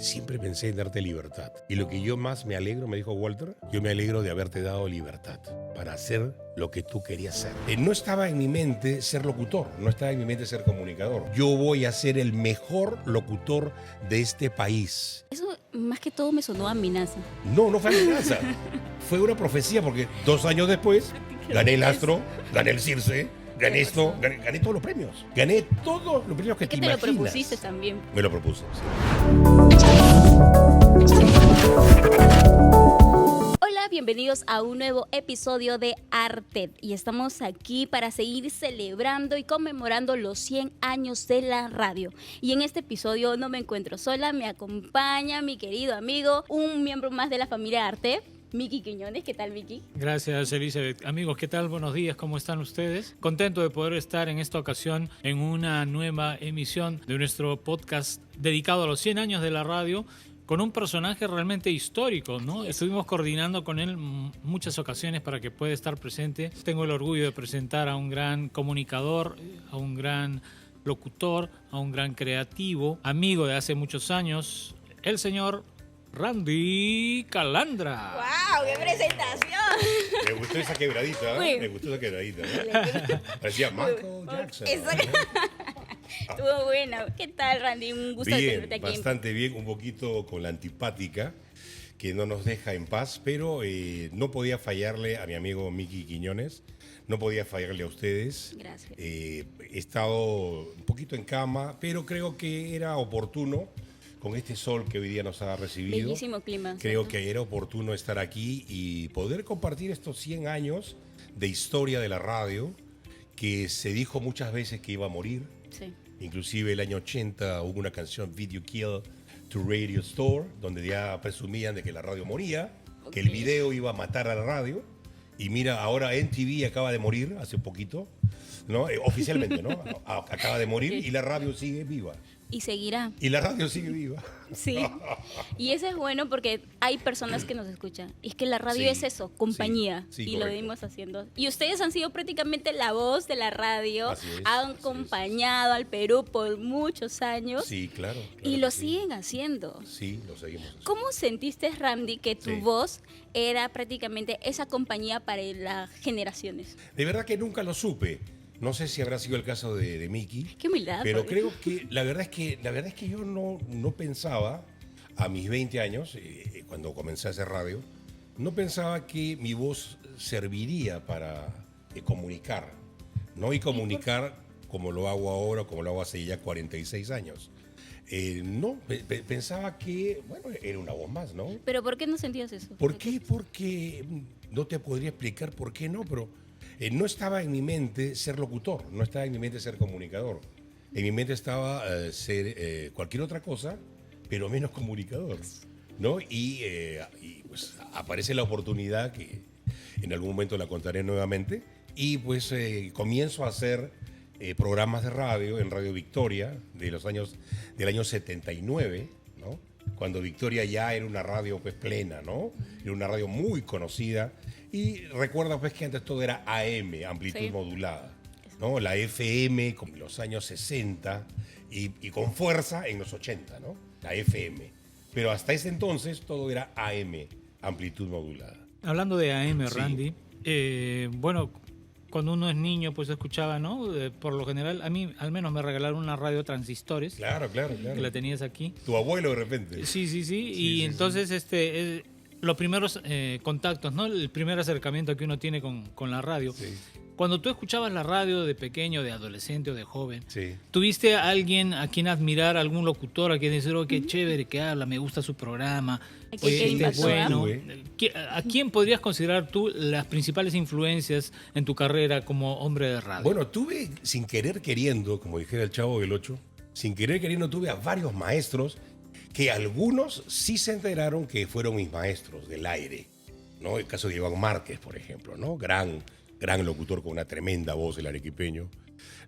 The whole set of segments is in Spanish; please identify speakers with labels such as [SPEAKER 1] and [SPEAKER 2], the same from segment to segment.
[SPEAKER 1] siempre pensé en darte libertad. Y lo que yo más me alegro, me dijo Walter, yo me alegro de haberte dado libertad para hacer lo que tú querías ser. No estaba en mi mente ser locutor, no estaba en mi mente ser comunicador. Yo voy a ser el mejor locutor de este país.
[SPEAKER 2] Eso más que todo me sonó a amenaza.
[SPEAKER 1] No, no fue amenaza. Fue una profecía porque 2 años después gané el Astro, gané el Circe, gané esto, gané todos los premios. Gané todos los premios que te imaginas.
[SPEAKER 2] Te lo propusiste también.
[SPEAKER 1] Me lo propuse, sí.
[SPEAKER 2] Hola, bienvenidos a un nuevo episodio de Arted y estamos aquí para seguir celebrando y conmemorando los 100 años de la radio. Y en este episodio no me encuentro sola, me acompaña mi querido amigo, un miembro más de la familia Arted, Miki Quiñones. ¿Qué tal, Miki?
[SPEAKER 3] Gracias, Elizabeth. Amigos, ¿qué tal? Buenos días, ¿cómo están ustedes? Contento de poder estar en esta ocasión en una nueva emisión de nuestro podcast dedicado a los 100 años de la radio, con un personaje realmente histórico, ¿no? Estuvimos coordinando con él muchas ocasiones para que pueda estar presente. Tengo el orgullo de presentar a un gran comunicador, a un gran locutor, a un gran creativo, amigo de hace muchos años, el señor Randy Calandra.
[SPEAKER 2] ¡Wow! ¡Qué presentación!
[SPEAKER 1] Me gustó esa quebradita, ¿eh? Me gustó esa quebradita, ¿no? Parecía Michael Jackson.
[SPEAKER 2] Estuvo bueno. ¿Qué tal, Randy? Un gusto tenerte aquí.
[SPEAKER 1] Bastante bien, un poquito con la antipática que no nos deja en paz, pero no podía fallarle a mi amigo Miki Quiñones, no podía fallarle a ustedes.
[SPEAKER 2] Gracias.
[SPEAKER 1] He estado un poquito en cama, pero creo que era oportuno con este sol que hoy día nos ha recibido.
[SPEAKER 2] Bellísimo clima.
[SPEAKER 1] Creo
[SPEAKER 2] ¿cierto?
[SPEAKER 1] que era oportuno estar aquí y poder compartir estos 100 años de historia de la radio, que se dijo muchas veces que iba a morir.
[SPEAKER 2] Sí.
[SPEAKER 1] Inclusive el año 80 hubo una canción, Video Kill to Radio Store, donde ya presumían de que la radio moría, que el video iba a matar a la radio. Y mira, ahora NTV acaba de morir hace poquito, ¿no? Oficialmente, ¿no? Acaba de morir y la radio sigue viva.
[SPEAKER 2] Y seguirá.
[SPEAKER 1] Y la radio sigue viva.
[SPEAKER 2] Sí. Y eso es bueno porque hay personas que nos escuchan. Y es que la radio
[SPEAKER 1] Sí,
[SPEAKER 2] es eso, compañía.
[SPEAKER 1] sí,
[SPEAKER 2] y
[SPEAKER 1] correcto.
[SPEAKER 2] lo venimos haciendo. Y ustedes han sido prácticamente la voz de la radio.
[SPEAKER 1] Así es,
[SPEAKER 2] Han
[SPEAKER 1] así
[SPEAKER 2] acompañado al Perú por muchos años.
[SPEAKER 1] Sí, claro.
[SPEAKER 2] Y lo
[SPEAKER 1] sí.
[SPEAKER 2] siguen haciendo.
[SPEAKER 1] Sí, lo seguimos haciendo.
[SPEAKER 2] ¿Cómo sentiste, Randy, que tu
[SPEAKER 1] Sí.
[SPEAKER 2] voz era prácticamente esa compañía para las generaciones?
[SPEAKER 1] De verdad que nunca lo supe. No sé si habrá sido el caso de Miki.
[SPEAKER 2] Qué humildad.
[SPEAKER 1] Pero
[SPEAKER 2] porque-
[SPEAKER 1] creo que la verdad es que yo no pensaba a mis 20 años, cuando comencé a hacer radio, no pensaba que mi voz serviría para comunicar, ¿no? Y comunicar como lo hago ahora, como lo hago hace ya 46 años. No, pensaba que, bueno, era una voz más, ¿no?
[SPEAKER 2] ¿Pero por qué no sentías eso?
[SPEAKER 1] ¿Por qué? Porque no te podría explicar por qué no, pero no estaba en mi mente ser locutor, no estaba en mi mente ser comunicador. En mi mente estaba ser cualquier otra cosa, pero menos comunicador, ¿no? Y pues aparece la oportunidad, que en algún momento la contaré nuevamente, y pues comienzo a hacer programas de radio en Radio Victoria del año 79, ¿no? Cuando Victoria ya era una radio pues plena, ¿no? Era una radio muy conocida. Y recuerda pues que antes todo era AM, amplitud
[SPEAKER 2] Sí.
[SPEAKER 1] modulada, ¿no? La FM como en los años 60 y con fuerza en los 80, ¿no? La FM. Pero hasta ese entonces todo era AM, amplitud modulada.
[SPEAKER 3] Hablando de AM,
[SPEAKER 1] Sí.
[SPEAKER 3] Randy, bueno, cuando uno es niño, pues escuchaba, ¿no? Por lo general, a mí al menos me regalaron una radio transistores,
[SPEAKER 1] Claro, claro,
[SPEAKER 3] que la
[SPEAKER 1] claro.
[SPEAKER 3] tenías aquí.
[SPEAKER 1] Tu abuelo de repente.
[SPEAKER 3] Sí.
[SPEAKER 1] Sí,
[SPEAKER 3] Y
[SPEAKER 1] sí,
[SPEAKER 3] entonces los primeros contactos, ¿no? El primer acercamiento que uno tiene con la radio.
[SPEAKER 1] Sí,
[SPEAKER 3] Cuando tú escuchabas la radio de pequeño, de adolescente o de joven,
[SPEAKER 1] sí.
[SPEAKER 3] ¿tuviste a alguien a quien admirar, algún locutor a quien decir, oh, qué chévere que habla, me gusta su programa,
[SPEAKER 2] ¿A
[SPEAKER 3] oye,
[SPEAKER 2] quién
[SPEAKER 3] este es
[SPEAKER 2] impactó, ah?
[SPEAKER 3] bueno? ¿A quién podrías considerar tú las principales influencias en tu carrera como hombre de radio?
[SPEAKER 1] Bueno, tuve, sin querer queriendo, como dijera el Chavo del Ocho, sin querer queriendo tuve a varios maestros que algunos sí se enteraron que fueron mis maestros del aire, ¿no? El caso de Iván Márquez, por ejemplo, ¿no? Gran locutor con una tremenda voz, el arequipeño.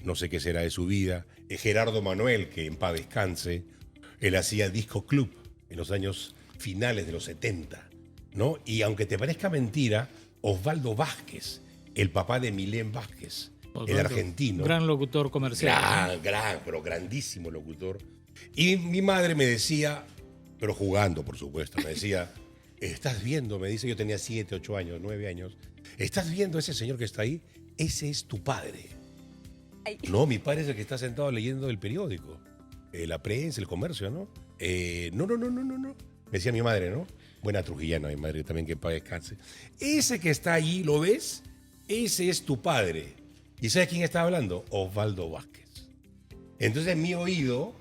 [SPEAKER 1] No sé qué será de su vida. Gerardo Manuel, que en paz descanse, él hacía Disco Club en los años finales de los 70, ¿no? Y aunque te parezca mentira, Osvaldo Vázquez, el papá de Milén Vázquez, el
[SPEAKER 3] Osvaldo,
[SPEAKER 1] argentino.
[SPEAKER 3] Gran locutor comercial.
[SPEAKER 1] Pero grandísimo locutor. Y mi madre me decía, pero jugando, por supuesto. Me decía, ¿estás viendo? Me dice, yo tenía 7, 8 años, 9 años. ¿Estás viendo ese señor que está ahí? Ese es tu padre.
[SPEAKER 2] Ay.
[SPEAKER 1] No, mi padre es el que está sentado leyendo el periódico. La prensa, el comercio, ¿no? No. Me decía mi madre, ¿no? Buena trujillana, mi madre también, que en paz descanse. Ese que está allí, ¿lo ves? Ese es tu padre. ¿Y sabes quién está hablando? Osvaldo Vázquez. Entonces mi oído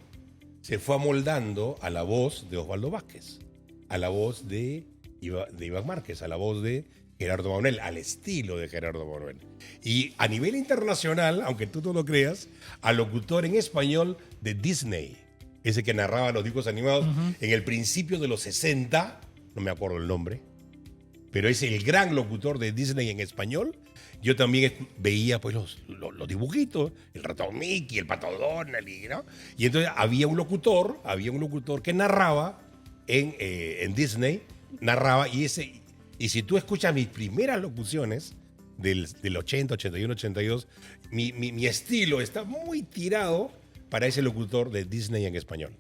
[SPEAKER 1] se fue amoldando a la voz de Osvaldo Vázquez, a la voz de Iván Márquez, a la voz de Gerardo Manuel, al estilo de Gerardo Manuel. Y a nivel internacional, aunque tú no lo creas, al locutor en español de Disney, ese que narraba los dibujos animados en el principio de los 60, no me acuerdo el nombre, pero es el gran locutor de Disney en español. Yo también veía pues los dibujitos, el ratón Mickey, el pato Donald, ¿no? Y entonces había un locutor que narraba en Disney, narraba, y si tú escuchas mis primeras locuciones del 80, 81, 82, mi estilo está muy tirado para ese locutor de Disney en español.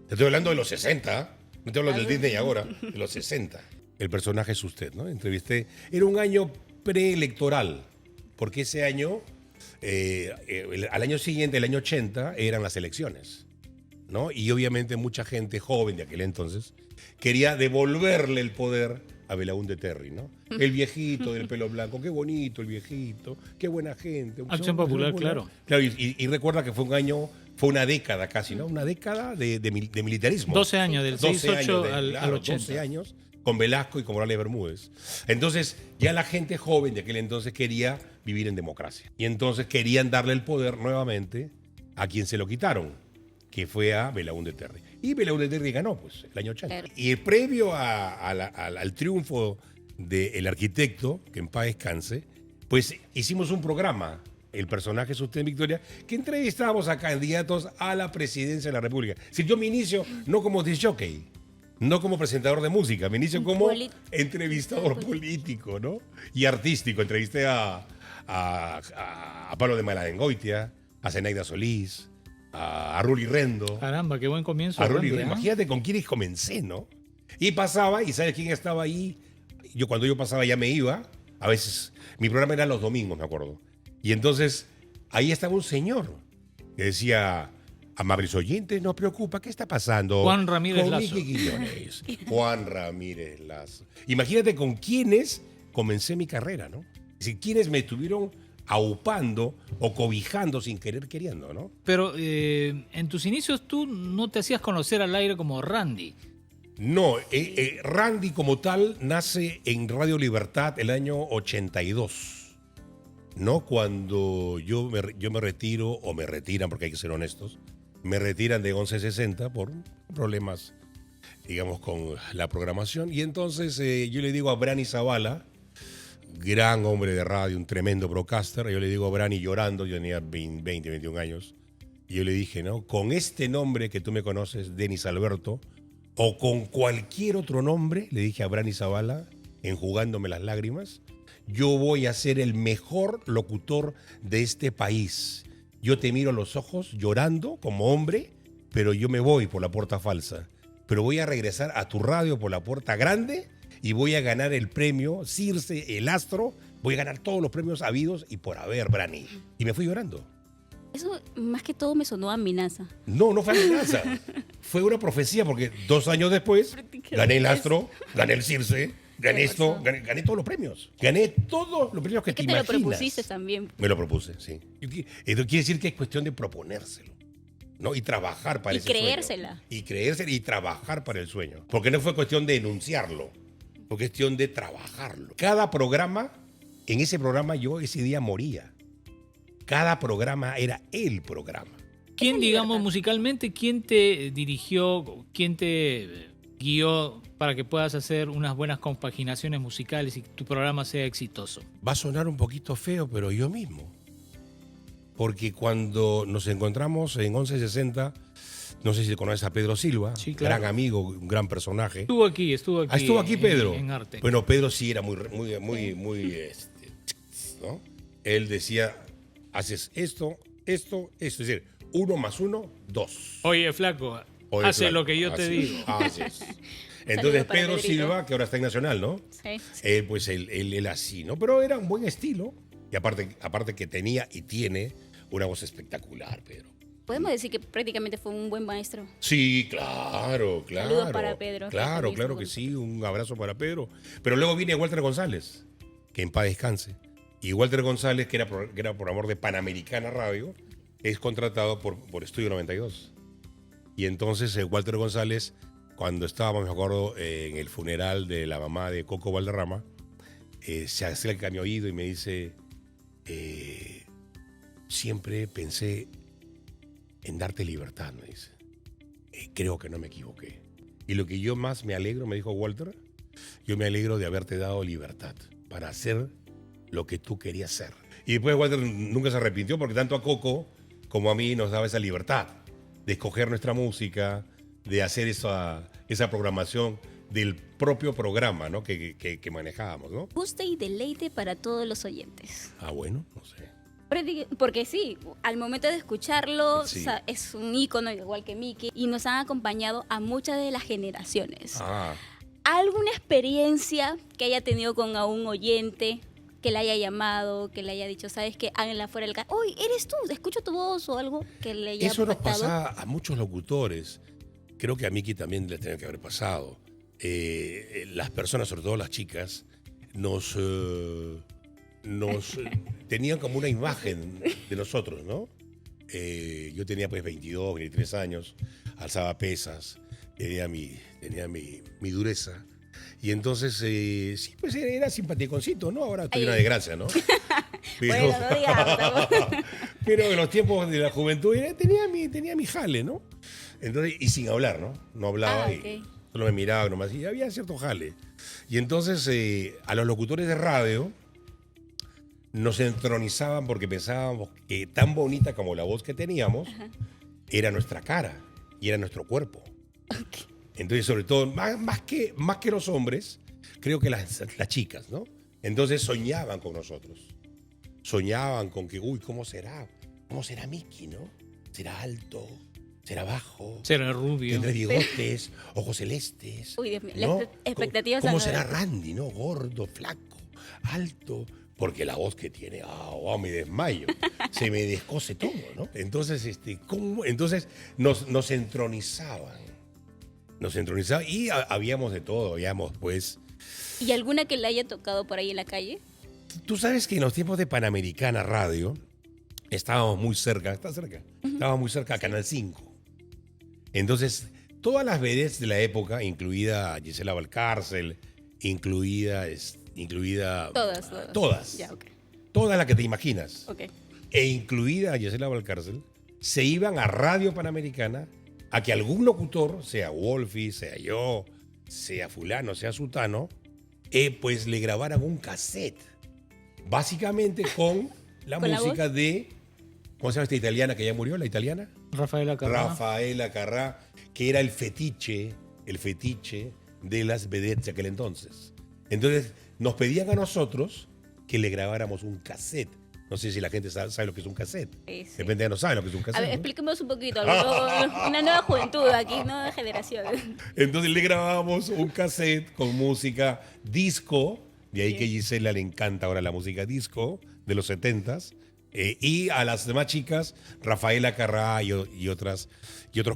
[SPEAKER 1] Te estoy hablando de los 60, no te hablo del Disney ahora, de los 60. El personaje es usted, ¿no? Entrevisté, era un año preelectoral, porque ese año, al año siguiente, el año 80, eran las elecciones, ¿no? Y obviamente mucha gente joven de aquel entonces quería devolverle el poder a Belaúnde Terry, ¿no? El viejito del pelo blanco, qué bonito el viejito, qué buena gente.
[SPEAKER 3] Acción Popular, claro.
[SPEAKER 1] Claro, y recuerda que fue una década casi, ¿no? Una década de militarismo.
[SPEAKER 3] 12 años, del 68 al 80.
[SPEAKER 1] 12 años, con Velasco y con Morales Bermúdez. Entonces, ya la gente joven de aquel entonces quería vivir en democracia. Y entonces querían darle el poder nuevamente a quien se lo quitaron, que fue a Belaúnde Terry. Y Belaúnde Terry ganó, pues, el año 80. Claro. Y previo al triunfo del arquitecto, que en paz descanse, pues hicimos un programa, El personaje es usted, Victoria, que entrevistábamos a candidatos a la presidencia de la República. Es decir, yo me inicio no como disc jockey, no como presentador de música, me inicio como entrevistador político, ¿no? Y artístico. Entrevisté a Pablo de Maladengoitia, a Zenaida Solís, a Ruli Rendo.
[SPEAKER 3] Caramba, qué buen comienzo.
[SPEAKER 1] A Ruli Rendo. Imagínate con quiénes comencé, ¿no? Y pasaba, y ¿sabes quién estaba ahí? Cuando yo pasaba ya me iba. A veces, mi programa era los domingos, me acuerdo. Y entonces, ahí estaba un señor que decía: amables oyentes, no preocupa, ¿qué está pasando?
[SPEAKER 3] Juan Ramírez
[SPEAKER 1] con
[SPEAKER 3] Lazo.
[SPEAKER 1] Miki Quiñones. Juan Ramírez Lazo. Imagínate con quiénes comencé mi carrera, ¿no? Es decir, quiénes me estuvieron aupando o cobijando sin querer queriendo, ¿no?
[SPEAKER 3] Pero en tus inicios tú no te hacías conocer al aire como Randy.
[SPEAKER 1] No, Randy como tal nace en Radio Libertad el año 82, ¿no? Cuando yo me retiro, o me retiran, porque hay que ser honestos, me retiran de 1160 por problemas, digamos, con la programación. Y entonces yo le digo a Brani Zavala, gran hombre de radio, un tremendo broadcaster, yo le digo a Brani llorando, yo tenía 20, 21 años, y yo le dije, ¿no? Con este nombre que tú me conoces, Denis Alberto, o con cualquier otro nombre, le dije a Brani Zavala, enjugándome las lágrimas, yo voy a ser el mejor locutor de este país. Yo te miro a los ojos llorando como hombre, pero yo me voy por la puerta falsa. Pero voy a regresar a tu radio por la puerta grande y voy a ganar el premio Circe, el Astro. Voy a ganar todos los premios habidos y por haber, Brani. Y me fui llorando.
[SPEAKER 2] Eso más que todo me sonó a amenaza.
[SPEAKER 1] No, no fue amenaza. Fue una profecía porque 2 años después gané el Astro, gané el Circe, gané esto, gané todos los premios. Gané todos los premios que te imaginas.
[SPEAKER 2] Te lo propusiste también.
[SPEAKER 1] Me lo propuse, sí. Esto quiere decir que es cuestión de proponérselo, ¿no? Y trabajar para ese sueño. Y creérsela y trabajar para el sueño. Porque no fue cuestión de enunciarlo, fue cuestión de trabajarlo. Cada programa, en ese programa yo ese día moría. Cada programa era el programa.
[SPEAKER 3] ¿Quién, digamos, musicalmente, quién te dirigió, quién te guió para que puedas hacer unas buenas compaginaciones musicales y tu programa sea exitoso?
[SPEAKER 1] Va a sonar un poquito feo, pero yo mismo. Porque cuando nos encontramos en 1160, no sé si conoces a Pedro Silva,
[SPEAKER 3] sí, claro.
[SPEAKER 1] Gran amigo, un gran personaje.
[SPEAKER 3] Estuvo aquí.
[SPEAKER 1] Estuvo aquí Pedro.
[SPEAKER 3] En Arte.
[SPEAKER 1] Bueno, Pedro sí era muy ¿no? Él decía, haces esto. Es decir, 1 más 1, 2.
[SPEAKER 3] Oye, flaco,
[SPEAKER 1] O de
[SPEAKER 3] Hace
[SPEAKER 1] flaco.
[SPEAKER 3] lo que yo te
[SPEAKER 1] Así
[SPEAKER 3] digo.
[SPEAKER 1] Así es.
[SPEAKER 2] Saludo
[SPEAKER 1] Entonces
[SPEAKER 2] para
[SPEAKER 1] Pedro
[SPEAKER 2] Pedrito.
[SPEAKER 1] Silva, que ahora está en Nacional, ¿no?
[SPEAKER 2] Sí.
[SPEAKER 1] Pues él así, ¿no? Pero era un buen estilo. Y aparte que tenía y tiene una voz espectacular, Pedro.
[SPEAKER 2] Podemos decir que prácticamente fue un buen maestro.
[SPEAKER 1] Sí, claro.
[SPEAKER 2] Saludos para Pedro.
[SPEAKER 1] Claro,
[SPEAKER 2] También
[SPEAKER 1] claro
[SPEAKER 2] estuvo.
[SPEAKER 1] que sí. Un abrazo para Pedro. Pero luego viene Walter González, que en paz descanse. Y Walter González, que era programador de Panamericana Radio, es contratado por Estudio 92. Y entonces Walter González, cuando estábamos, me acuerdo, en el funeral de la mamá de Coco Valderrama, se acerca a mi oído y me dice, siempre pensé en darte libertad, me dice. Creo que no me equivoqué. Y lo que yo más me alegro, me dijo Walter, yo me alegro de haberte dado libertad para hacer lo que tú querías ser. Y después Walter nunca se arrepintió porque tanto a Coco como a mí nos daba esa libertad de escoger nuestra música, de hacer esa programación del propio programa, ¿no? que manejábamos, ¿no?
[SPEAKER 2] Guste y deleite para todos los oyentes.
[SPEAKER 1] Ah, bueno, no sé.
[SPEAKER 2] Porque sí, al momento de escucharlo,
[SPEAKER 1] Sí.
[SPEAKER 2] o sea, es un ícono igual que Mickey y nos han acompañado a muchas de las generaciones.
[SPEAKER 1] Ah,
[SPEAKER 2] ¿Alguna experiencia que haya tenido con a un oyente que le haya llamado, que le haya dicho, sabes qué, háganla fuera del canal? ¡Uy, eres tú! Escucho tu voz o algo que le haya
[SPEAKER 1] eso nos
[SPEAKER 2] impactado.
[SPEAKER 1] pasa a muchos locutores. Creo que a Miki también le tiene que haber pasado. Las personas, sobre todo las chicas, nos tenían como una imagen de nosotros, ¿no? Yo tenía pues 22, 23 años, alzaba pesas, tenía mi dureza. Y entonces, sí, pues era simpaticoncito, ¿no? Ahora estoy
[SPEAKER 2] Ay.
[SPEAKER 1] una desgracia, ¿no?
[SPEAKER 2] Bueno, no digamos, tampoco.
[SPEAKER 1] Pero en los tiempos de la juventud tenía mi jale, ¿no? Entonces, y sin hablar, ¿no? No hablaba
[SPEAKER 2] Ah,
[SPEAKER 1] y
[SPEAKER 2] ok.
[SPEAKER 1] solo me miraba nomás y había cierto jale. Y entonces a los locutores de radio nos entronizaban porque pensábamos que tan bonita como la voz que teníamos era nuestra cara y era nuestro cuerpo. Entonces, sobre todo, más que los hombres, creo que las chicas, ¿no? Entonces soñaban con nosotros. Soñaban con que, uy, ¿cómo será? ¿Cómo será Mickey, no? ¿Será alto? ¿Será bajo?
[SPEAKER 3] Será rubio.
[SPEAKER 1] ¿Tendrá bigotes? ¿Ojos celestes?
[SPEAKER 2] Uy, Dios mío,
[SPEAKER 1] ¿no?
[SPEAKER 2] las expectativas
[SPEAKER 1] ¿Cómo
[SPEAKER 2] son-
[SPEAKER 1] será Randy, no? Gordo, flaco, alto. Porque la voz que tiene, me desmayo. Se me descose todo, ¿no? Entonces, Entonces nos entronizaban. Nos entronizaban y habíamos de todo. Habíamos, pues...
[SPEAKER 2] ¿Y alguna que le haya tocado por ahí en la calle?
[SPEAKER 1] Tú sabes que en los tiempos de Panamericana Radio estábamos muy cerca, estábamos muy cerca a Canal 5. Entonces, todas las vedettes de la época, incluida Gisela Valcárcel, incluida
[SPEAKER 2] Todas. Ya, ok.
[SPEAKER 1] todas las que te imaginas,
[SPEAKER 2] Ok.
[SPEAKER 1] e incluida Gisela Valcárcel, se iban a Radio Panamericana a que algún locutor, sea Wolfie, sea yo, sea fulano, sea sutano, pues le grabaran un cassette. Básicamente con la
[SPEAKER 2] ¿Con la
[SPEAKER 1] música de, ¿cómo se llama esta italiana que ya murió, la italiana?
[SPEAKER 3] Rafaela Carrá.
[SPEAKER 1] Rafaela Carrá, que era el fetiche de las vedettes de aquel entonces. Entonces nos pedían a nosotros que le grabáramos un cassette. No sé si la gente sabe lo que es un cassette.
[SPEAKER 2] Sí, sí.
[SPEAKER 1] De repente ya no sabe lo que es un
[SPEAKER 2] A
[SPEAKER 1] cassette.
[SPEAKER 2] ver,
[SPEAKER 1] ¿no?
[SPEAKER 2] explíquenos un poquito. Una nueva juventud aquí, nueva generación.
[SPEAKER 1] Entonces le grabábamos un cassette con música disco, de ahí
[SPEAKER 2] Sí.
[SPEAKER 1] que Gisela le encanta ahora la música disco de los 70s. Y a las demás chicas, Rafaela Carrá y otros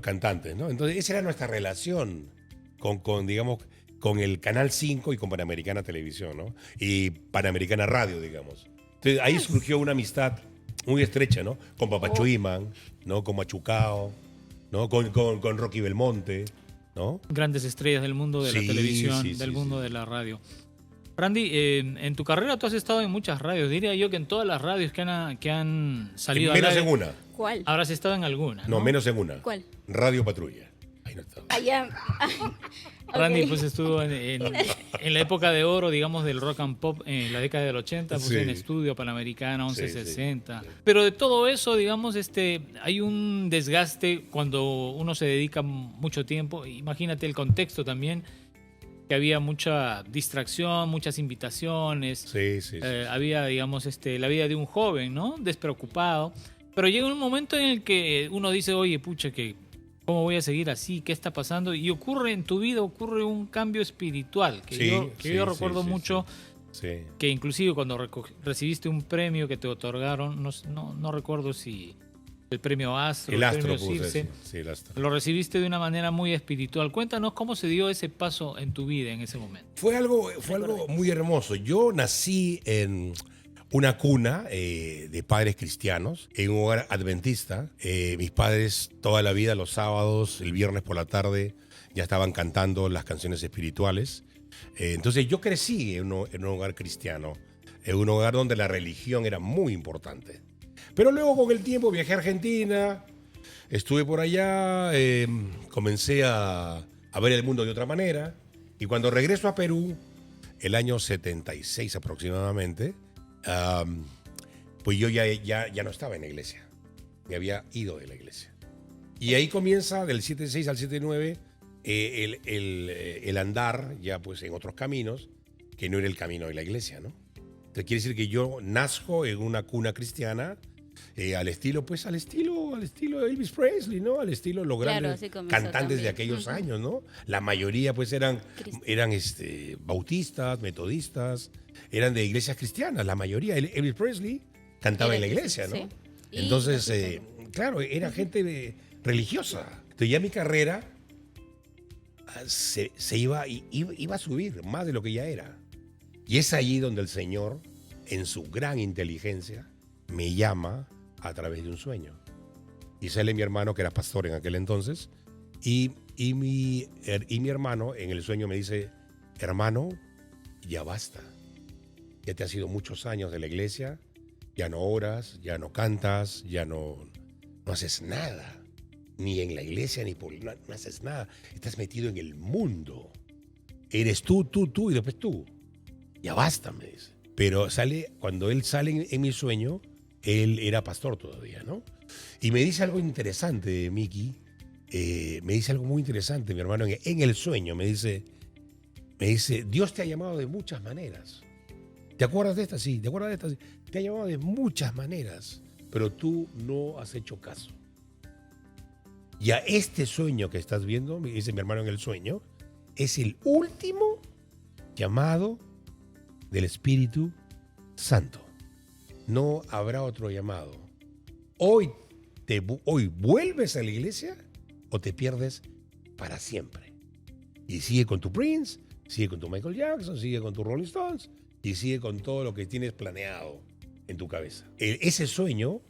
[SPEAKER 1] cantantes, ¿no? Entonces esa era nuestra relación con el Canal 5 y con Panamericana Televisión, ¿no? Y Panamericana Radio, digamos. Entonces ahí surgió una amistad muy estrecha, ¿no? Con Papacho Iman, ¿no? Con Machucao, ¿no? Con Rocky Belmonte, ¿no?
[SPEAKER 3] Grandes estrellas del mundo de la
[SPEAKER 1] Sí,
[SPEAKER 3] televisión,
[SPEAKER 1] sí,
[SPEAKER 3] del
[SPEAKER 1] sí,
[SPEAKER 3] mundo
[SPEAKER 1] sí.
[SPEAKER 3] de la radio. Randy, en tu carrera tú has estado en muchas radios. Diría yo que en todas las radios que han salido al
[SPEAKER 1] Menos
[SPEAKER 3] aire,
[SPEAKER 1] en una.
[SPEAKER 2] ¿Cuál?
[SPEAKER 3] habrás estado en alguna.
[SPEAKER 1] No, menos en una.
[SPEAKER 2] ¿Cuál?
[SPEAKER 1] Radio Patrulla. Ahí no estaba.
[SPEAKER 2] Allá.
[SPEAKER 3] Randy
[SPEAKER 2] Ok.
[SPEAKER 3] pues estuvo en la época de oro, digamos, del rock and pop en la década del 80, pues
[SPEAKER 1] Sí.
[SPEAKER 3] en Estudio Panamericana,
[SPEAKER 1] Sí,
[SPEAKER 3] 1160.
[SPEAKER 1] sí.
[SPEAKER 3] Pero de todo eso, digamos, hay un desgaste cuando uno se dedica mucho tiempo. Imagínate el contexto también, que había mucha distracción, muchas invitaciones.
[SPEAKER 1] Sí, sí, sí.
[SPEAKER 3] Había, digamos, la vida de un joven, ¿no? Despreocupado. Pero llega un momento en el que uno dice, oye, pucha, que ¿Cómo voy a seguir así? ¿Qué está pasando? Y en tu vida ocurre un cambio espiritual que yo recuerdo mucho.
[SPEAKER 1] Sí.
[SPEAKER 3] Que inclusive cuando recibiste un premio que te otorgaron, no recuerdo si el premio Astro,
[SPEAKER 1] El
[SPEAKER 3] premio
[SPEAKER 1] Astro,
[SPEAKER 3] Circe,
[SPEAKER 1] sí, el Astro.
[SPEAKER 3] lo recibiste de una manera muy espiritual. Cuéntanos cómo se dio ese paso en tu vida en ese momento.
[SPEAKER 1] Fue algo muy hermoso. Yo nací en una cuna de padres cristianos, en un hogar adventista. Mis padres toda la vida, los sábados, el viernes por la tarde, ya estaban cantando las canciones espirituales. Entonces yo crecí en un hogar cristiano, en un hogar donde la religión era muy importante. Pero luego con el tiempo viajé a Argentina, estuve por allá, comencé a ver el mundo de otra manera. Y cuando regreso a Perú, el año 76 aproximadamente, pues yo ya no estaba en la iglesia. Me había ido de la iglesia. Y ahí comienza, del 76 al 79, el andar ya pues en otros caminos, que no era el camino de la iglesia, ¿no? Entonces quiere decir que yo nazco en una cuna cristiana, al estilo de Elvis Presley, ¿no? Al estilo de los grandes cantantes también de aquellos años, ¿no? La mayoría pues eran bautistas, metodistas, eran de iglesias cristianas, la mayoría. Elvis Presley cantaba en la iglesia, ¿no? Sí. Entonces, claro, era gente religiosa. Entonces ya mi carrera se iba a subir más de lo que ya era. Y es allí donde el Señor, en su gran inteligencia, me llama a través de un sueño. Y sale mi hermano, que era pastor en aquel entonces, y mi hermano en el sueño me dice: hermano, ya basta. Ya te has ido muchos años de la iglesia, ya no oras, ya no cantas, ya no haces nada. Ni en la iglesia, no haces nada. Estás metido en el mundo. Eres tú, y después tú. Ya basta, me dice. Pero cuando él sale en mi sueño, él era pastor todavía, ¿no? Y me dice algo interesante, Miki. Me dice algo muy interesante, mi hermano. En el sueño me dice, Dios te ha llamado de muchas maneras. ¿Te acuerdas de esta? Sí, ¿te acuerdas de esta? Sí. Te ha llamado de muchas maneras, pero tú no has hecho caso. Y a este sueño que estás viendo, me dice mi hermano en el sueño, es el último llamado del Espíritu Santo. No habrá otro llamado. Hoy vuelves a la iglesia o te pierdes para siempre. Y sigue con tu Prince, sigue con tu Michael Jackson, sigue con tu Rolling Stones y sigue con todo lo que tienes planeado en tu cabeza. Ese sueño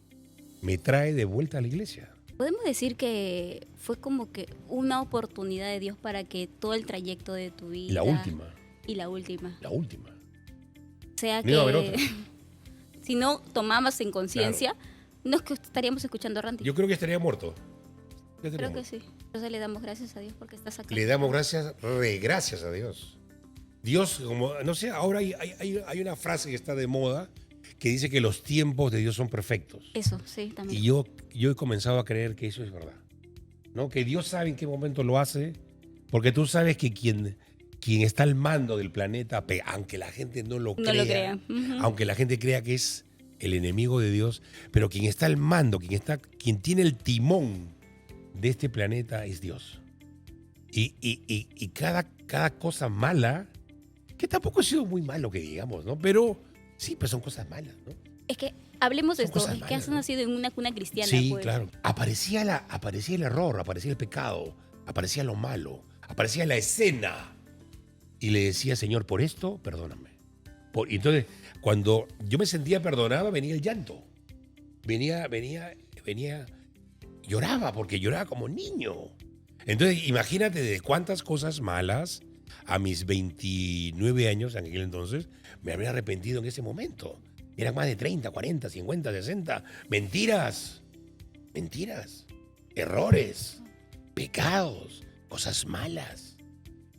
[SPEAKER 1] me trae de vuelta a la iglesia.
[SPEAKER 2] Podemos decir que fue como que una oportunidad de Dios para que todo el trayecto de tu vida...
[SPEAKER 1] La última.
[SPEAKER 2] Y la última.
[SPEAKER 1] La última.
[SPEAKER 2] O sea
[SPEAKER 1] no iba a haber otra.
[SPEAKER 2] Si no tomabas en conciencia, no es que estaríamos escuchando a Randy.
[SPEAKER 1] Yo creo que estaría muerto.
[SPEAKER 2] Creo que sí. Entonces le damos gracias a Dios porque estás acá.
[SPEAKER 1] Le damos gracias a Dios. Dios, como, no sé, ahora hay una frase que está de moda que dice que los tiempos de Dios son perfectos.
[SPEAKER 2] Eso, sí, también.
[SPEAKER 1] Y yo he comenzado a creer que eso es verdad. ¿No? Que Dios sabe en qué momento lo hace, porque tú sabes que quien está al mando del planeta, aunque la gente no lo crea. Aunque la gente crea que es el enemigo de Dios, pero quien está al mando, quien tiene el timón de este planeta es Dios. Y cada cosa mala, que tampoco ha sido muy malo que digamos, ¿no? Pero sí, pues son cosas malas, ¿no?
[SPEAKER 2] Es que hablemos de esto, es
[SPEAKER 1] malas,
[SPEAKER 2] que has nacido en una cuna cristiana.
[SPEAKER 1] Sí,
[SPEAKER 2] pues.
[SPEAKER 1] claro. Aparecía el error, aparecía el pecado, aparecía lo malo, aparecía la escena. Y le decía: Señor, por esto, perdóname. Y entonces, cuando yo me sentía perdonado, venía el llanto. Venía, lloraba, porque lloraba como niño. Entonces, imagínate de cuántas cosas malas a mis 29 años, en aquel entonces, me habría arrepentido en ese momento. Eran más de 30, 40, 50, 60. Mentiras, errores, pecados, cosas malas.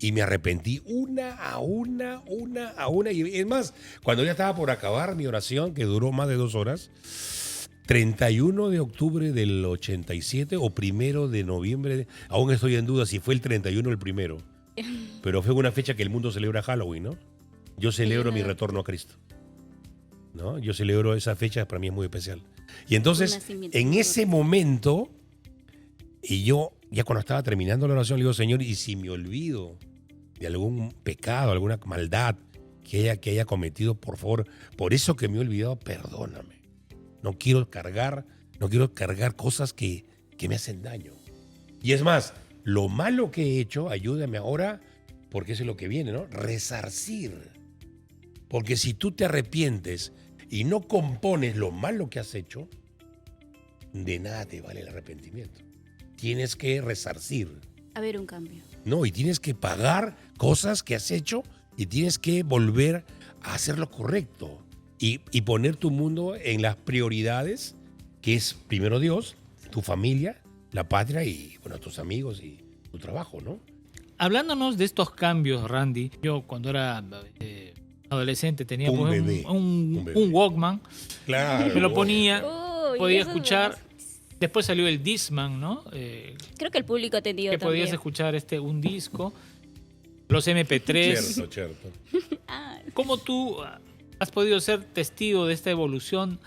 [SPEAKER 1] Y me arrepentí una a una. Y es más, cuando ya estaba por acabar mi oración, que duró más de 2 horas, 31 de octubre del 87 o 1 de noviembre, aún estoy en duda si fue el 31 o el 1, pero fue una fecha que el mundo celebra Halloween, ¿no? Yo celebro mi retorno a Cristo, ¿no? Yo celebro esa fecha, para mí es muy especial. Y entonces, en ese momento, y yo ya cuando estaba terminando la oración, le digo, Señor, y si me olvido de algún pecado, alguna maldad que haya cometido, por favor, por eso que me he olvidado, perdóname. No quiero cargar cosas que me hacen daño. Y es más, lo malo que he hecho, ayúdame ahora, porque eso es lo que viene, ¿no? Resarcir. Porque si tú te arrepientes y no compones lo malo que has hecho, de nada te vale el arrepentimiento. Tienes que resarcir.
[SPEAKER 2] A ver, un cambio.
[SPEAKER 1] No, y tienes que pagar cosas que has hecho y tienes que volver a hacer lo correcto y poner tu mundo en las prioridades, que es primero Dios, tu familia, la patria y, bueno, tus amigos y tu trabajo, ¿no?
[SPEAKER 3] Hablándonos de estos cambios, Randy, yo cuando era adolescente tenía
[SPEAKER 1] Un
[SPEAKER 3] pues,
[SPEAKER 1] bebé.
[SPEAKER 3] un
[SPEAKER 1] bebé.
[SPEAKER 3] Walkman,
[SPEAKER 1] Claro.
[SPEAKER 3] me lo ponía,
[SPEAKER 2] Uy,
[SPEAKER 3] podía
[SPEAKER 2] eso es
[SPEAKER 3] escuchar. Después salió el Discman, ¿no?
[SPEAKER 2] Creo que el público ha entendido
[SPEAKER 3] Que
[SPEAKER 2] también.
[SPEAKER 3] podías escuchar un disco, los MP3.
[SPEAKER 1] Cierto.
[SPEAKER 2] Ah,
[SPEAKER 3] ¿Cómo tú has podido ser testigo de esta evolución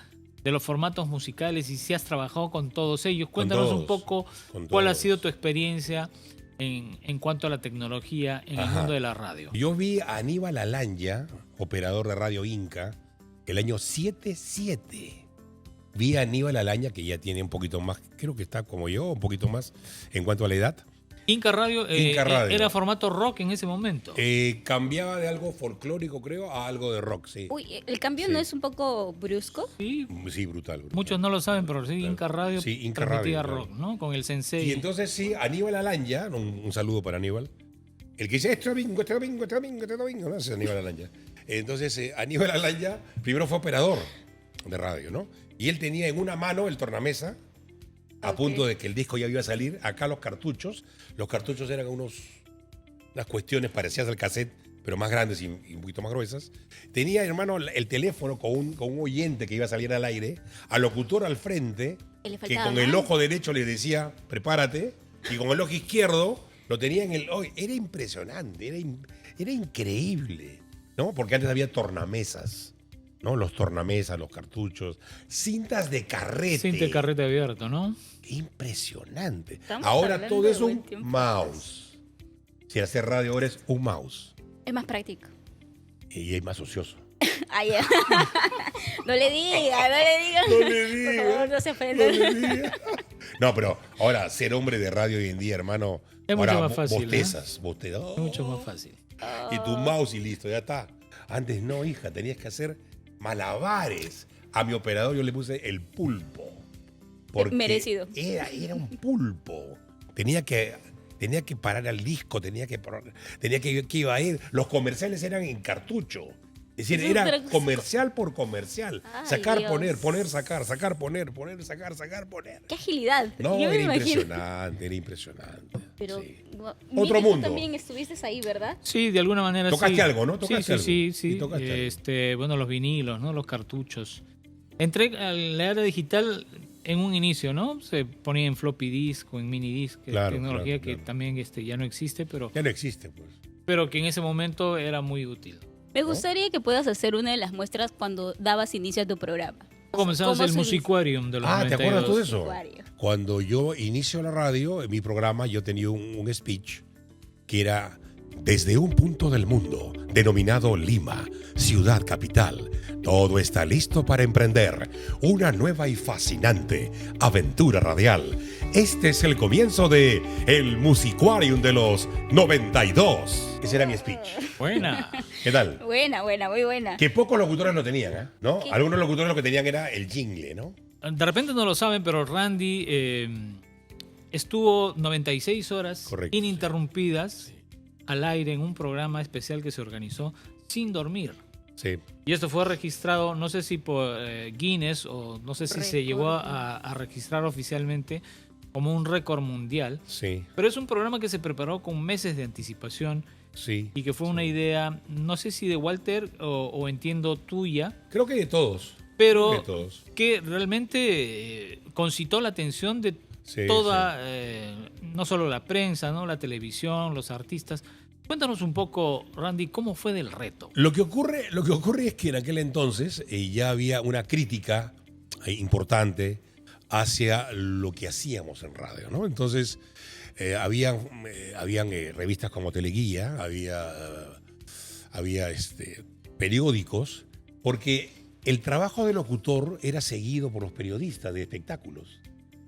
[SPEAKER 3] de los formatos musicales y si has trabajado con todos ellos? Cuéntanos un poco cuál ha sido tu experiencia en cuanto a la tecnología en el mundo de la radio.
[SPEAKER 1] Yo vi a Aníbal Alanya, operador de Radio Inca, el año 77. Vi a Aníbal Alanya, que ya tiene un poquito más, creo que está como yo, un poquito más en cuanto a la edad.
[SPEAKER 3] Inca Radio,
[SPEAKER 1] Inca Radio.
[SPEAKER 3] Era formato rock en ese momento.
[SPEAKER 1] Cambiaba de algo folclórico, creo, a algo de rock, sí.
[SPEAKER 2] uy, ¿el cambio
[SPEAKER 1] Sí.
[SPEAKER 2] no es un poco brusco?
[SPEAKER 3] Sí,
[SPEAKER 1] Sí, brutal.
[SPEAKER 3] muchos no lo saben, pero sí, Inca Radio
[SPEAKER 1] Sí, Inca
[SPEAKER 3] transmitía
[SPEAKER 1] Radio,
[SPEAKER 3] rock, ¿no? Con el Sensei.
[SPEAKER 1] Y entonces sí, Aníbal Alanya, un saludo para Aníbal, el que dice, este domingo, ¿no? Ese es Aníbal Alanya. Entonces, Aníbal Alanya primero fue operador de radio, ¿no? Y él tenía en una mano el tornamesa, a punto de que el disco ya iba a salir. Acá los cartuchos eran unas cuestiones parecidas al cassette, pero más grandes y un poquito más gruesas. Tenía, hermano, el teléfono con un oyente que iba a salir al aire, al locutor al frente,
[SPEAKER 2] Y le
[SPEAKER 1] que
[SPEAKER 2] faltaba
[SPEAKER 1] con el
[SPEAKER 2] más.
[SPEAKER 1] ojo derecho le decía, prepárate, y con el ojo izquierdo lo tenía en el... Era impresionante, era increíble, ¿no? Porque antes había tornamesas, ¿no? Los tornamesas, los cartuchos, cintas de carrete.
[SPEAKER 3] Cinta de carrete abierto, ¿no?
[SPEAKER 1] Impresionante.
[SPEAKER 2] Estamos
[SPEAKER 1] Ahora
[SPEAKER 2] hablando
[SPEAKER 1] todo
[SPEAKER 2] de
[SPEAKER 1] es
[SPEAKER 2] buen
[SPEAKER 1] un
[SPEAKER 2] tiempo.
[SPEAKER 1] mouse. Si hacer radio ahora es un mouse.
[SPEAKER 2] Es más práctico.
[SPEAKER 1] Y es más ocioso.
[SPEAKER 2] Ay, ya. No le diga, no le diga.
[SPEAKER 1] No le diga.
[SPEAKER 2] Por favor, no se ofenda.
[SPEAKER 1] No, pero ahora ser hombre de radio hoy en día, hermano,
[SPEAKER 3] Es mucho
[SPEAKER 1] ahora
[SPEAKER 3] más fácil,
[SPEAKER 1] bostezas.
[SPEAKER 3] Es mucho más fácil.
[SPEAKER 1] Y tu mouse y listo, ya está. Antes no, hija, tenías que hacer malabares. A mi operador yo le puse el pulpo. Porque
[SPEAKER 2] Merecido.
[SPEAKER 1] Era un pulpo. Tenía que parar al disco, tenía que iba a ir. Los comerciales eran en cartucho. Es decir,
[SPEAKER 2] Eso
[SPEAKER 1] era
[SPEAKER 2] era-
[SPEAKER 1] comercial por comercial.
[SPEAKER 2] Ay,
[SPEAKER 1] Sacar,
[SPEAKER 2] Dios.
[SPEAKER 1] poner, sacar, poner, sacar, poner.
[SPEAKER 2] Qué agilidad.
[SPEAKER 1] No,
[SPEAKER 2] Yo me
[SPEAKER 1] era
[SPEAKER 2] imagino.
[SPEAKER 1] era impresionante.
[SPEAKER 2] Pero
[SPEAKER 1] Sí.
[SPEAKER 2] Miguel,
[SPEAKER 1] mundo.
[SPEAKER 2] tú también estuviste ahí, ¿verdad?
[SPEAKER 3] Sí, de alguna manera
[SPEAKER 1] Tocaste
[SPEAKER 3] sí.
[SPEAKER 1] algo, ¿no? Tocaste algo.
[SPEAKER 3] Sí.
[SPEAKER 1] Y tocaste algo.
[SPEAKER 3] Bueno, los vinilos, ¿no? Los cartuchos. Entré a la era digital en un inicio, ¿no? Se ponía en floppy disk o en mini disk,
[SPEAKER 1] Claro,
[SPEAKER 3] tecnología
[SPEAKER 1] claro.
[SPEAKER 3] que también ya no existe, pero
[SPEAKER 1] Ya no existe, pues.
[SPEAKER 3] que en ese momento era muy útil.
[SPEAKER 2] Me gustaría que puedas hacer una de las muestras cuando dabas inicio a tu programa.
[SPEAKER 3] Comenzamos
[SPEAKER 2] ¿Cómo
[SPEAKER 3] el
[SPEAKER 2] se
[SPEAKER 3] Musiquarium de los
[SPEAKER 1] ¿te acuerdas tú de
[SPEAKER 3] 92.
[SPEAKER 1] eso?
[SPEAKER 2] Usuario.
[SPEAKER 1] Cuando yo inicio la radio, en mi programa, yo tenía un speech que era desde un punto del mundo, denominado Lima, ciudad capital. Todo está listo para emprender una nueva y fascinante aventura radial. Este es el comienzo de El Musiquarium de los 92. Ese era mi speech.
[SPEAKER 3] Buena.
[SPEAKER 1] ¿Qué tal?
[SPEAKER 2] Buena, muy buena.
[SPEAKER 1] Que pocos locutores lo tenían, ¿eh? ¿No?
[SPEAKER 2] ¿Qué?
[SPEAKER 1] Algunos locutores lo que tenían era el jingle, ¿no?
[SPEAKER 3] De repente no lo saben, pero Randy estuvo 96 horas
[SPEAKER 1] Correcto,
[SPEAKER 3] ininterrumpidas al aire en un programa especial que se organizó sin dormir.
[SPEAKER 1] Sí.
[SPEAKER 3] Y esto fue registrado, no sé si por Guinness o no sé si se llegó a registrar oficialmente como un récord mundial.
[SPEAKER 1] Sí,
[SPEAKER 3] Pero es un programa que se preparó con meses de anticipación
[SPEAKER 1] sí.
[SPEAKER 3] y que fue una idea, no sé si de Walter o entiendo tuya,
[SPEAKER 1] Creo que de todos.
[SPEAKER 3] pero
[SPEAKER 1] De todos.
[SPEAKER 3] que realmente concitó la atención de
[SPEAKER 1] Sí,
[SPEAKER 3] toda, no solo la prensa, ¿no? La televisión, los artistas. Cuéntanos un poco, Randy, ¿cómo fue del reto?
[SPEAKER 1] Lo que ocurre es que en aquel entonces ya había una crítica importante hacia lo que hacíamos en radio, ¿no? Entonces, habían revistas como Teleguía, había periódicos, porque el trabajo de locutor era seguido por los periodistas de espectáculos.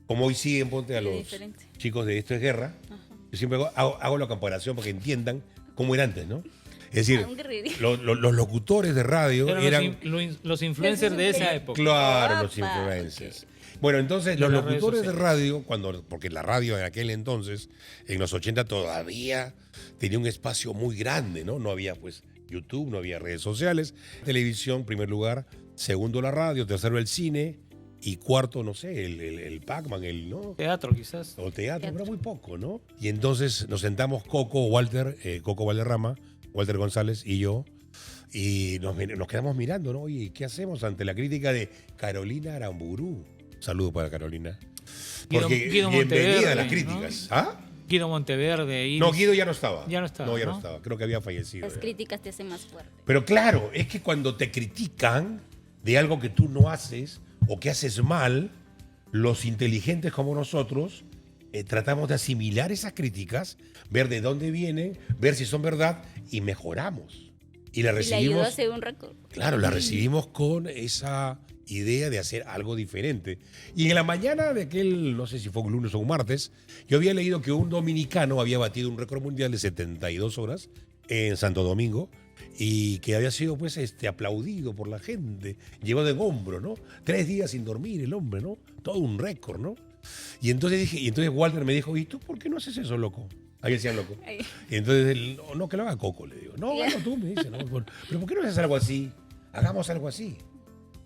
[SPEAKER 1] Como hoy siguen, ponte a
[SPEAKER 2] Qué
[SPEAKER 1] los
[SPEAKER 2] diferente.
[SPEAKER 1] chicos de Esto es Guerra.
[SPEAKER 2] Ajá.
[SPEAKER 1] Yo siempre hago la comparación para que entiendan cómo era antes, ¿no? Es decir,
[SPEAKER 2] Un guerrero.
[SPEAKER 1] los locutores de radio
[SPEAKER 3] Eran
[SPEAKER 1] eran...
[SPEAKER 3] los influencers de esa época.
[SPEAKER 1] Claro, los
[SPEAKER 2] Guapa.
[SPEAKER 1] influencers. Bueno, entonces
[SPEAKER 3] De
[SPEAKER 1] los
[SPEAKER 3] las redes
[SPEAKER 1] locutores de
[SPEAKER 3] sociales.
[SPEAKER 1] radio, porque la radio en aquel entonces, en los 80 todavía tenía un espacio muy grande, ¿no? No había pues YouTube, no había redes sociales, televisión, primer lugar, segundo la radio, tercero el cine y cuarto, no sé, el Pac-Man, ¿no?
[SPEAKER 3] Teatro, quizás.
[SPEAKER 1] O teatro, pero muy poco, ¿no? Y entonces nos sentamos Coco Valderrama, Walter González y yo, y nos quedamos mirando, ¿no? Oye, ¿qué hacemos ante la crítica de Carolina Aramburu? Saludo para Carolina. Porque
[SPEAKER 3] Guido
[SPEAKER 1] bienvenida
[SPEAKER 3] Monteverde,
[SPEAKER 1] a las
[SPEAKER 3] ¿no?
[SPEAKER 1] críticas. ¿Ah?
[SPEAKER 3] Guido Monteverde. Iris.
[SPEAKER 1] No, Guido ya no estaba.
[SPEAKER 3] Ya no estaba,
[SPEAKER 1] No, ya no
[SPEAKER 3] ¿no?
[SPEAKER 1] estaba. Creo que había fallecido.
[SPEAKER 2] Las
[SPEAKER 1] ya.
[SPEAKER 2] críticas te hacen más fuerte.
[SPEAKER 1] Pero claro, es que cuando te critican de algo que tú no haces o que haces mal, los inteligentes como nosotros tratamos de asimilar esas críticas, ver de dónde vienen, ver si son verdad y mejoramos. Y la
[SPEAKER 2] Y le ayudó a
[SPEAKER 1] recibimos,
[SPEAKER 2] hacer un récord.
[SPEAKER 1] claro, la recibimos con esa idea de hacer algo diferente. Y en la mañana de aquel, no sé si fue un lunes o un martes, yo había leído que un dominicano había batido un récord mundial de 72 horas en Santo Domingo y que había sido pues aplaudido por la gente, llevado en hombro, ¿no? 3 días sin dormir el hombre, ¿no? Todo un récord, ¿no? Y entonces Walter me dijo, ¿y tú por qué no haces eso, loco? Ahí decían loco.
[SPEAKER 2] Ay.
[SPEAKER 1] Y entonces él, no, que lo haga Coco, le digo. No, bueno, tú me dices, ¿no? Pero ¿por qué no haces algo así? Hagamos algo así.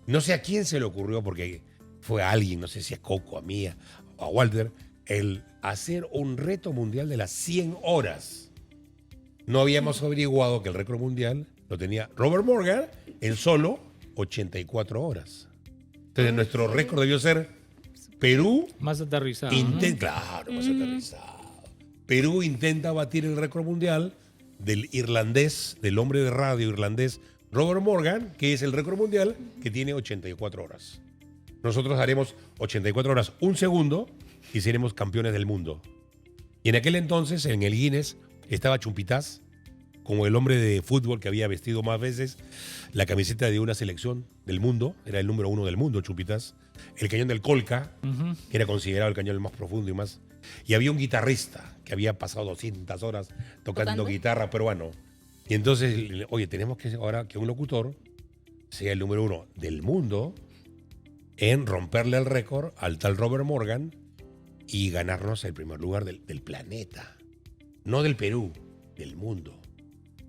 [SPEAKER 1] No sé a quién se le ocurrió, porque fue a alguien, no sé si a Coco, a mí, a Walter, el hacer un reto mundial de las 100 horas. No habíamos averiguado que el récord mundial lo tenía Robert Morgan en solo 84 horas. Entonces nuestro récord debió ser Perú
[SPEAKER 3] Más aterrizado. ¿no?
[SPEAKER 1] Claro, más aterrizado. Perú intenta batir el récord mundial del irlandés, del hombre de radio irlandés Robert Morgan, que es el récord mundial que tiene 84 horas. Nosotros haremos 84 horas, un segundo, y seremos campeones del mundo. Y en aquel entonces, en el Guinness, estaba Chumpitaz, como el hombre de fútbol que había vestido más veces la camiseta de una selección del mundo, era el número 1 del mundo, Chumpitaz. El cañón del Colca,
[SPEAKER 3] Ujú.
[SPEAKER 1] que era considerado el cañón más profundo y más. Y había un guitarrista que había pasado 200 horas tocando
[SPEAKER 2] ¿Tocando?
[SPEAKER 1] guitarra peruano. Y entonces, oye, tenemos que ahora que un locutor sea el número 1 del mundo en romperle el récord al tal Robert Morgan y ganarnos el primer lugar del planeta. No del Perú, del mundo.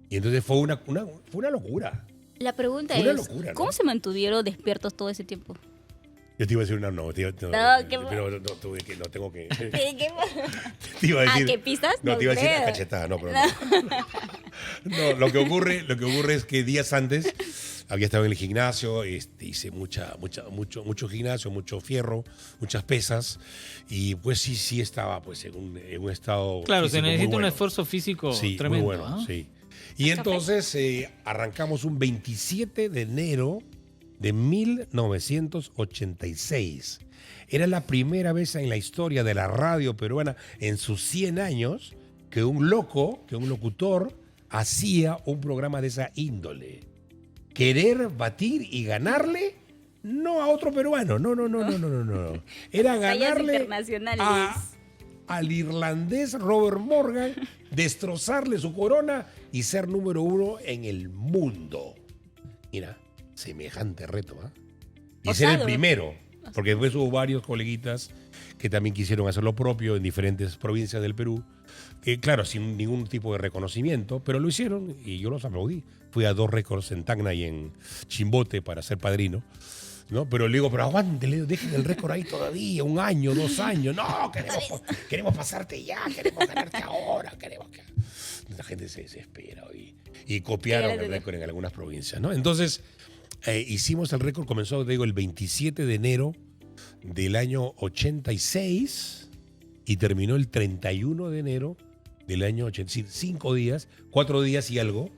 [SPEAKER 1] Y entonces fue una locura.
[SPEAKER 2] La pregunta
[SPEAKER 1] Una
[SPEAKER 2] es,
[SPEAKER 1] locura, ¿no?
[SPEAKER 2] ¿cómo se mantuvieron despiertos todo ese tiempo?
[SPEAKER 1] Yo te iba a decir
[SPEAKER 2] ¿qué-
[SPEAKER 1] no tengo que.
[SPEAKER 2] ¿Qué- qué-
[SPEAKER 1] Te iba a decir,
[SPEAKER 2] ¿qué pistas?
[SPEAKER 1] No,
[SPEAKER 2] No
[SPEAKER 1] te iba a decir
[SPEAKER 2] creo.
[SPEAKER 1] cachetada, no, pero no. No, lo que ocurre es que días antes había estado en el gimnasio, hice mucho gimnasio, mucho fierro, muchas pesas, y pues sí estaba pues en un estado.
[SPEAKER 3] Claro, se
[SPEAKER 1] físico muy
[SPEAKER 3] necesita un
[SPEAKER 1] bueno.
[SPEAKER 3] esfuerzo físico
[SPEAKER 1] Sí,
[SPEAKER 3] tremendo.
[SPEAKER 1] muy bueno,
[SPEAKER 3] ¿ah?
[SPEAKER 1] sí. Y entonces arrancamos un 27 de enero de 1986. Era la primera vez en la historia de la radio peruana, en sus 100 años, que un locutor, hacía un programa de esa índole. Querer batir y ganarle, no a otro peruano, no. Era
[SPEAKER 2] Tallas
[SPEAKER 1] ganarle
[SPEAKER 2] internacionales.
[SPEAKER 1] al irlandés Robert Morgan, destrozarle su corona y ser número 1 en el mundo. Mira, semejante reto, ¿ah? Y ser el
[SPEAKER 2] Osado.
[SPEAKER 1] primero, porque después hubo varios coleguitas que también quisieron hacer lo propio en diferentes provincias del Perú, que claro, sin ningún tipo de reconocimiento, pero lo hicieron y yo los aplaudí. Fui a 2 récords en Tacna y en Chimbote para ser padrino, ¿no? Pero le digo, pero aguante, le digo, dejen el récord ahí todavía, 1 año, 2 años. No, queremos pasarte ya, queremos ganarte ahora, queremos que... La gente se desespera y copiaron el récord en algunas provincias, ¿no? Entonces, hicimos el récord, comenzó, te digo, el 27 de enero del año 86 y terminó el 31 de enero del año 86. 5 días, 4 días y algo,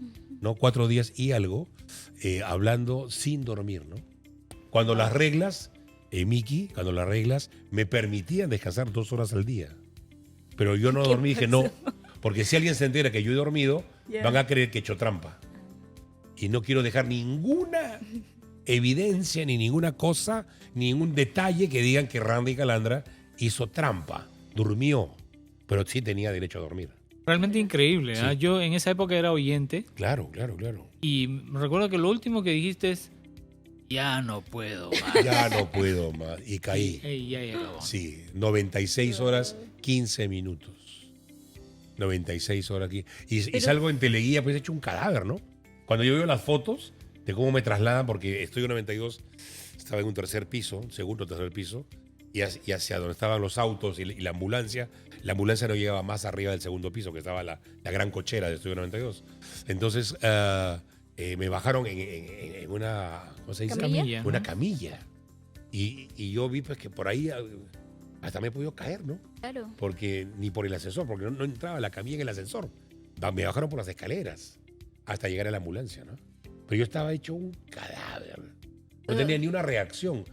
[SPEAKER 1] ¿no? 4 días y algo, hablando sin dormir, ¿no? Cuando las reglas, Miki, cuando las reglas me permitían descansar 2 horas al día. Pero yo no
[SPEAKER 2] ¿Qué
[SPEAKER 1] dormí, dije no,
[SPEAKER 2] pasó?
[SPEAKER 1] porque si alguien se entera que yo he dormido,
[SPEAKER 2] Ya.
[SPEAKER 1] van a creer que he hecho trampa. Y no quiero dejar ninguna evidencia, ni ninguna cosa, ningún detalle que digan que Randy Calandra hizo trampa, durmió, pero sí tenía derecho a dormir.
[SPEAKER 3] Realmente increíble.
[SPEAKER 1] Sí.
[SPEAKER 3] ¿Ah? Yo en esa época era oyente
[SPEAKER 1] Claro, claro, claro.
[SPEAKER 3] y recuerdo que lo último que dijiste es, ya no puedo más.
[SPEAKER 1] Ya no puedo más. Y caí.
[SPEAKER 3] Ey, ya acabó.
[SPEAKER 1] Sí, 96 horas, 15 minutos. 96 horas aquí. Y
[SPEAKER 2] Pero-
[SPEAKER 1] salgo en teleguía, pues he hecho un cadáver, ¿no? Cuando yo veo las fotos de cómo me trasladan, porque Estudio 92 estaba en un tercer piso, segundo o tercer piso, y hacia donde estaban los autos y la ambulancia no llegaba más arriba del segundo piso, que estaba la gran cochera de Estudio 92. Entonces me bajaron en una, ¿cómo se dice?
[SPEAKER 2] ¿Camilla?
[SPEAKER 1] Una
[SPEAKER 3] ¿no?
[SPEAKER 1] camilla. Y yo vi pues que por ahí hasta me he podido caer, ¿no?
[SPEAKER 2] Claro.
[SPEAKER 1] Porque ni por el ascensor, porque no entraba la camilla en el ascensor. Me bajaron por las escaleras hasta llegar a la ambulancia, ¿no? Pero yo estaba hecho un cadáver. No tenía ni una reacción.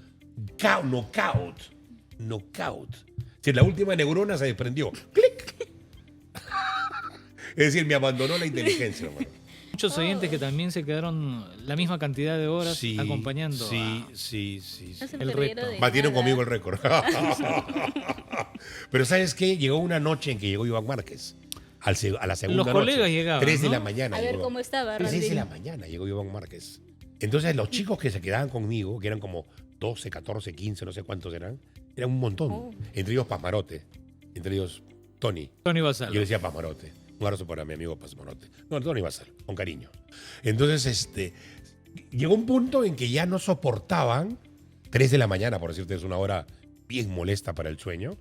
[SPEAKER 1] Knockout. Si la última neurona se desprendió. ¡Clic! Es decir, me abandonó la inteligencia, hermano.
[SPEAKER 3] Muchos oyentes que también se quedaron la misma cantidad de horas acompañando
[SPEAKER 1] Sí,
[SPEAKER 3] a-
[SPEAKER 1] sí.
[SPEAKER 2] No se
[SPEAKER 3] El
[SPEAKER 2] perdieron
[SPEAKER 3] reto.
[SPEAKER 2] de
[SPEAKER 1] Batieron
[SPEAKER 2] nada.
[SPEAKER 1] conmigo el récord. Pero ¿sabes qué? Llegó una noche en que llegó Iván Márquez. A la segunda
[SPEAKER 3] Los colegas
[SPEAKER 1] noche.
[SPEAKER 3] llegaban,
[SPEAKER 1] 3 de
[SPEAKER 3] ¿no?
[SPEAKER 1] la mañana.
[SPEAKER 2] A ver
[SPEAKER 1] llegó.
[SPEAKER 2] cómo estaba,
[SPEAKER 1] 3 de
[SPEAKER 2] Randy.
[SPEAKER 1] la mañana llegó Iván Márquez. Entonces los chicos que se quedaban conmigo, que eran como 12, 14, 15, no sé cuántos eran un montón.
[SPEAKER 2] Oh.
[SPEAKER 1] Entre ellos Pasmarote, entre ellos Tony.
[SPEAKER 3] Tony
[SPEAKER 1] Yo
[SPEAKER 3] Basalo.
[SPEAKER 1] decía Pasmarote. Un abrazo para mi amigo Pasmarote. No, Tony Basal, con cariño. Entonces, llegó un punto en que ya no soportaban 3 de la mañana, por decirte, es una hora bien molesta para el sueño.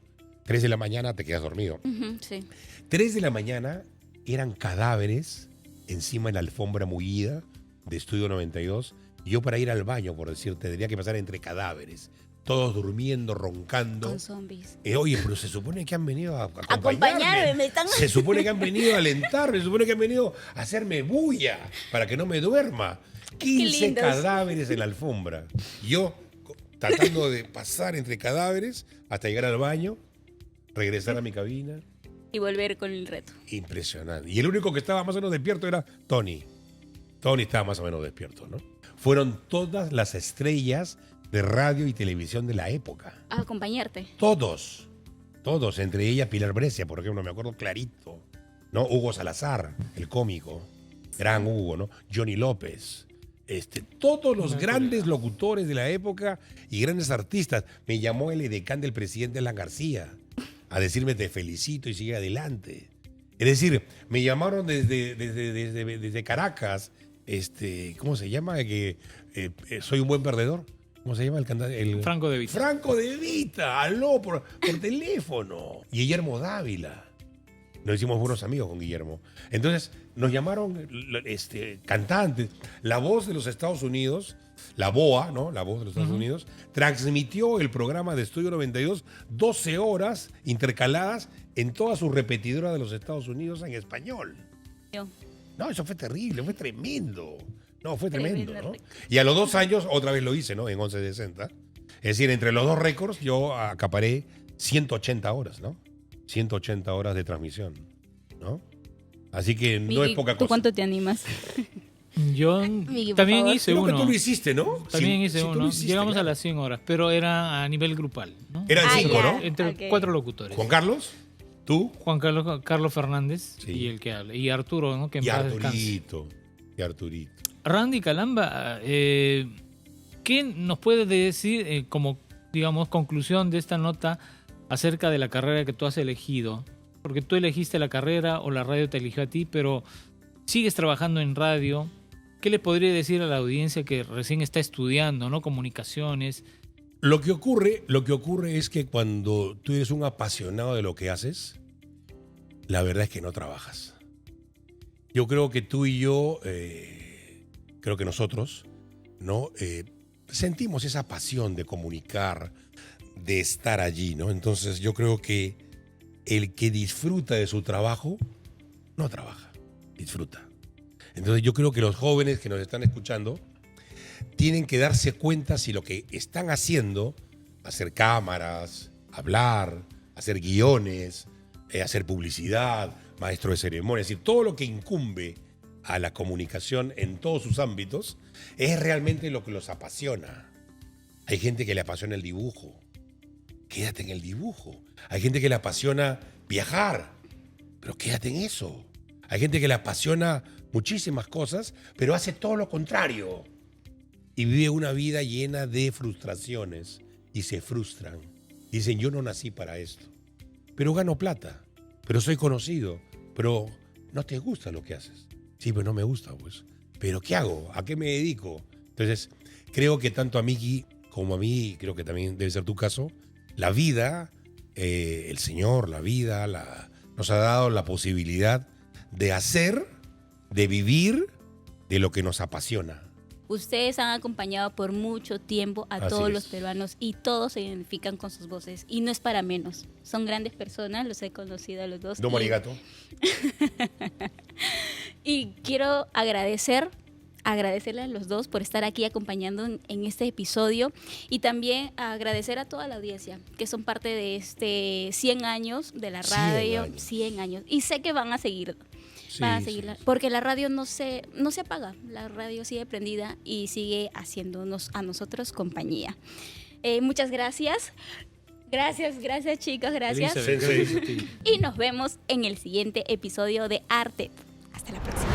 [SPEAKER 1] 3 de la mañana te quedas dormido.
[SPEAKER 2] Ujú, sí.
[SPEAKER 1] 3 de la mañana eran cadáveres encima de la alfombra mullida de Estudio 92. Y yo para ir al baño, por decirte, tenía que pasar entre cadáveres. Todos durmiendo, roncando.
[SPEAKER 2] Con zombies.
[SPEAKER 1] Oye, pero se supone que han venido a acompañarme.
[SPEAKER 2] Acompañarme, me están-
[SPEAKER 1] Se supone que han venido a alentarme, se supone que han venido a hacerme bulla para que no me duerma. 15
[SPEAKER 2] lindos.
[SPEAKER 1] cadáveres en la alfombra. Yo tratando de pasar entre cadáveres hasta llegar al baño, regresar a mi cabina.
[SPEAKER 2] Y volver con el reto.
[SPEAKER 1] Impresionante. Y el único que estaba más o menos despierto era Tony. Tony estaba más o menos despierto, ¿no? Fueron todas las estrellas de radio y televisión de la época.
[SPEAKER 2] A acompañarte.
[SPEAKER 1] Todos, entre ellas Pilar Brescia, por ejemplo, me acuerdo clarito, ¿no? Hugo Salazar, el cómico, gran Hugo, ¿no? Johnny López, todos los grandes locutores de la época y grandes artistas. Me llamó el edecán del presidente Alan García a decirme te felicito y sigue adelante. Es decir, me llamaron desde Caracas, ¿cómo se llama? Soy un buen perdedor. ¿Cómo se llama el cantante?
[SPEAKER 3] Franco De Vita.
[SPEAKER 1] Franco De Vita, aló, por teléfono. Guillermo Dávila. Nos hicimos buenos amigos con Guillermo. Entonces, nos llamaron cantantes. La Voz de los Estados Unidos, la BOA, ¿no? La Voz de los Estados Unidos, transmitió el programa de Estudio 92 12 horas intercaladas en toda su repetidora de los Estados Unidos en español.
[SPEAKER 2] Yo.
[SPEAKER 1] No, eso fue terrible, fue tremendo. No, fue tremendo,
[SPEAKER 2] Tremendo
[SPEAKER 1] ¿no?
[SPEAKER 2] récord.
[SPEAKER 1] Y a los 2 años otra vez lo hice, ¿no? En 1160. Es decir, entre los dos récords yo acaparé 180 horas, ¿no? 180 horas de transmisión, ¿no? Así que no
[SPEAKER 2] Miguel,
[SPEAKER 1] es poca
[SPEAKER 2] ¿tú
[SPEAKER 1] cosa.
[SPEAKER 2] cuánto te animas?
[SPEAKER 3] Yo
[SPEAKER 2] Miguel, por
[SPEAKER 3] también
[SPEAKER 2] favor.
[SPEAKER 3] hice
[SPEAKER 1] Creo que
[SPEAKER 3] uno.
[SPEAKER 1] tú lo hiciste, ¿no?
[SPEAKER 3] También
[SPEAKER 1] Sí,
[SPEAKER 3] hice
[SPEAKER 1] sí, tú lo
[SPEAKER 3] uno.
[SPEAKER 1] hiciste,
[SPEAKER 3] Llegamos
[SPEAKER 1] claro.
[SPEAKER 3] a las 100 horas, pero era a nivel grupal, ¿no?
[SPEAKER 1] Eran
[SPEAKER 2] Ah,
[SPEAKER 1] 5,
[SPEAKER 2] ya.
[SPEAKER 1] ¿no?
[SPEAKER 3] Entre
[SPEAKER 2] Ok.
[SPEAKER 3] 4 locutores.
[SPEAKER 1] Juan Carlos, tú
[SPEAKER 3] Juan Carlos Fernández
[SPEAKER 1] Sí.
[SPEAKER 3] y el que habla. Y Arturo, ¿no? Que en
[SPEAKER 1] y
[SPEAKER 3] paz descanse.
[SPEAKER 1] Arturito. Y Arturito.
[SPEAKER 3] Randy Calamba, ¿qué nos puedes decir como, digamos, conclusión de esta nota acerca de la carrera que tú has elegido? Porque tú elegiste la carrera o la radio te eligió a ti, pero sigues trabajando en radio. ¿Qué le podría decir a la audiencia que recién está estudiando, ¿no? Comunicaciones.
[SPEAKER 1] Lo que ocurre es que cuando tú eres un apasionado de lo que haces, la verdad es que no trabajas. Yo creo que tú y yo, creo que nosotros, ¿no? Sentimos esa pasión de comunicar, de estar allí, ¿no? Entonces yo creo que el que disfruta de su trabajo, no trabaja, disfruta. Entonces yo creo que los jóvenes que nos están escuchando tienen que darse cuenta si lo que están haciendo, hacer cámaras, hablar, hacer guiones, hacer publicidad, maestro de ceremonia, es decir, todo lo que incumbe a la comunicación en todos sus ámbitos es realmente lo que los apasiona. Hay gente que le apasiona el dibujo. Quédate en el dibujo. Hay gente que le apasiona viajar, pero quédate en eso. Hay gente que le apasiona muchísimas cosas, pero hace todo lo contrario. Y vive una vida llena de frustraciones y se frustran. Dicen, yo no nací para esto, pero gano plata, pero soy conocido, pero no te gusta lo que haces. Sí, pero no me gusta, pues. ¿Pero qué hago? ¿A qué me dedico? Entonces, creo que tanto a Miki como a mí, creo que también debe ser tu caso, la vida, el Señor, la vida, nos ha dado la posibilidad de hacer, de vivir de lo que nos apasiona.
[SPEAKER 2] Ustedes han acompañado por mucho tiempo a todos los
[SPEAKER 1] es.
[SPEAKER 2] peruanos y todos se identifican con sus voces. Y no es para menos. Son grandes personas, los he conocido a los dos.
[SPEAKER 1] Domo arigato.
[SPEAKER 2] Y quiero agradecerles a los dos por estar aquí acompañando en este episodio y también agradecer a toda la audiencia que son parte de este 100 años de la radio. 100 años. Y sé que van a seguir. Porque la radio no se apaga, la radio sigue prendida y sigue haciéndonos a nosotros compañía. Muchas gracias. Gracias chicos, gracias.
[SPEAKER 3] Elizabeth,
[SPEAKER 2] Y nos vemos en el siguiente episodio de Arte. Hasta la próxima.